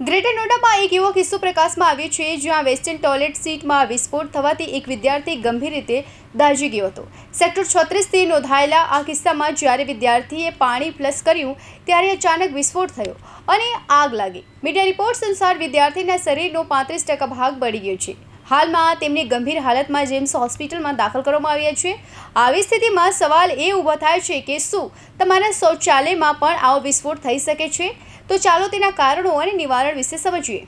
Greater નોઈડામાં એક એવો કિસ્સો પ્રકાશમાં આવ્યો છે જ્યાં વેસ્ટર્ન ટોયલેટ સીટમાં વિસ્ફોટ થવાથી એક વિદ્યાર્થી ગંભીર રીતે દાઝી ગયો હતો। સેક્ટર 36થી નોંધાયેલા આ કિસ્સામાં જ્યારે વિદ્યાર્થીએ પાણી ફ્લશ કર્યું ત્યારે અચાનક વિસ્ફોટ થયો અને આગ લાગી। મીડિયા રિપોર્ટ્સ અનુસાર વિદ્યાર્થીના શરીરનો 35% ભાગ બળી ગયો છે। હાલમાં તેમને ગંભીર હાલતમાં જેમ્સ હોસ્પિટલમાં દાખલ કરવામાં આવ્યા છે। આવી સ્થિતિમાં સવાલ એ ઊભો થાય છે કે શું તમારા શૌચાલયમાં પણ આવો વિસ્ફોટ થઈ શકે છે? તો ચાલો તેના કારણો અને નિવારણ વિશે સમજીએ।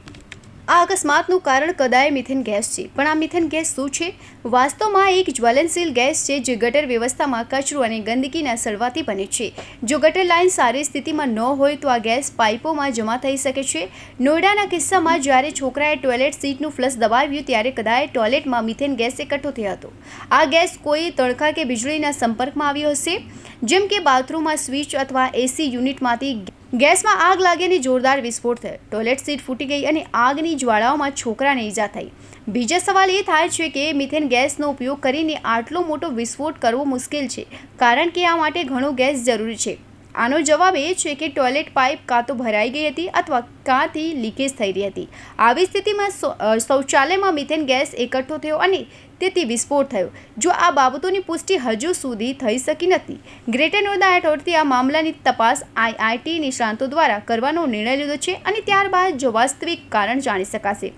આ અકસ્માતનું કારણ કદાચ મિથેન ગેસ છે, પણ આ મિથેન ગેસ શું છે? વાસ્તવમાં એક જ્વલનશીલ ગેસ છે જે ગટર વ્યવસ્થામાં કચરો અને ગંદકીના સળવાથી બને છે। જો ગટર લાઇન સારી સ્થિતિમાં ન હોય તો આ ગેસ પાઇપોમાં જમા થઈ શકે છે। નોઈડાના કિસ્સામાં જ્યારે છોકરાએ ટોયલેટ સીટનું ફ્લશ દબાવ્યું ત્યારે કદાચ ટોયલેટમાં મિથેન ગેસ એકઠો થયો હતો। આ ગેસ કોઈ તણખા કે વીજળીના સંપર્કમાં આવ્યો હશે, જેમ કે બાથરૂમમાં સ્વિચ અથવા એસી યુનિટમાંથી ગેસમાં આગ લાગી અને જોરદાર વિસ્ફોટ થયો। ટોયલેટ સીટ ફૂટી ગઈ અને આગની જ્વાળાઓમાં છોકરાને ઈજા થઈ। બીજો સવાલ એ થાય છે કે મિથેન ગેસનો ઉપયોગ કરીને આટલો મોટો વિસ્ફોટ કરવો મુશ્કેલ છે, કારણ કે આ માટે ઘણો ગેસ જરૂરી છે। આનો જવાબ એ છે કે ટોયલેટ પાઇપ કાં તો ભરાઈ ગઈ હતી અથવા કાંથી લીકેજ થઈ રહી હતી। આવી સ્થિતિમાં શૌચાલયમાં મિથેન ગેસ એકઠો થયો અને તેથી વિસ્ફોટ થયો। જો આ બાબતોની પુષ્ટિ હજુ સુધી થઈ શકી નથી। ગ્રેટર નોઈડા એથોરિટી આ મામલાની તપાસ IIT નિષ્ણાતો દ્વારા કરવાનો નિર્ણય લીધો છે અને ત્યારબાદ જો વાસ્તવિક કારણ જાણી શકાશે।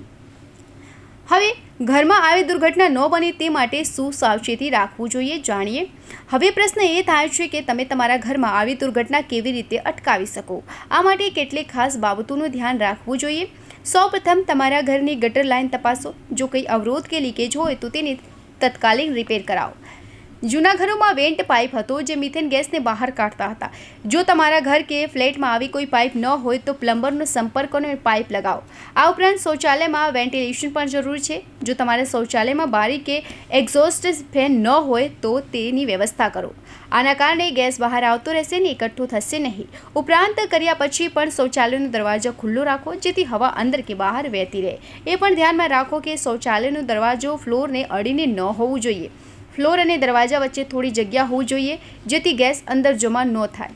હવે ઘરમાં આવી દુર્ઘટના ન બને તે માટે શું સાવચેતી રાખવું જોઈએ જાણીએ। હવે પ્રશ્ન એ થાય છે કે તમે તમારા ઘરમાં આવી દુર્ઘટના કેવી રીતે અટકાવી શકો? આ માટે કેટલીક ખાસ બાબતોનું ધ્યાન રાખવું જોઈએ। સૌપ્રથમ તમારા ઘરની ગટર લાઇન તપાસો। જો કંઈ અવરોધ કે લીકેજ હોય તો તેને તત્કાલીન રિપેર કરાવો। જૂના ઘરોમાં વેન્ટ પાઇપ હતો જે મિથેન ગેસને બહાર કાઢતા હતા। જો તમારા ઘર કે ફ્લેટમાં આવી કોઈ પાઇપ ન હોય તો પ્લમ્બરનો સંપર્ક અને પાઇપ લગાવો। આ ઉપરાંત શૌચાલયમાં વેન્ટિલેશન પણ જરૂરી છે। જો તમારા શૌચાલયમાં બારી કે એક્ઝોસ્ટ ફેન ન હોય તો તેની વ્યવસ્થા કરો। આના કારણે ગેસ બહાર આવતો રહેશે ને એકઠો થશે નહીં। ઉપરાંત કર્યા પછી પણ શૌચાલયનો દરવાજો ખુલ્લો રાખો જેથી હવા અંદર કે બહાર વહેતી રહે। એ પણ ધ્યાનમાં રાખો કે શૌચાલયનો દરવાજો ફ્લોરને અડીને ન હોવું જોઈએ। ફ્લોર અને દરવાજા વચ્ચે થોડી જગ્યા હોવી જોઈએ જેથી ગેસ અંદર જમા ન થાય।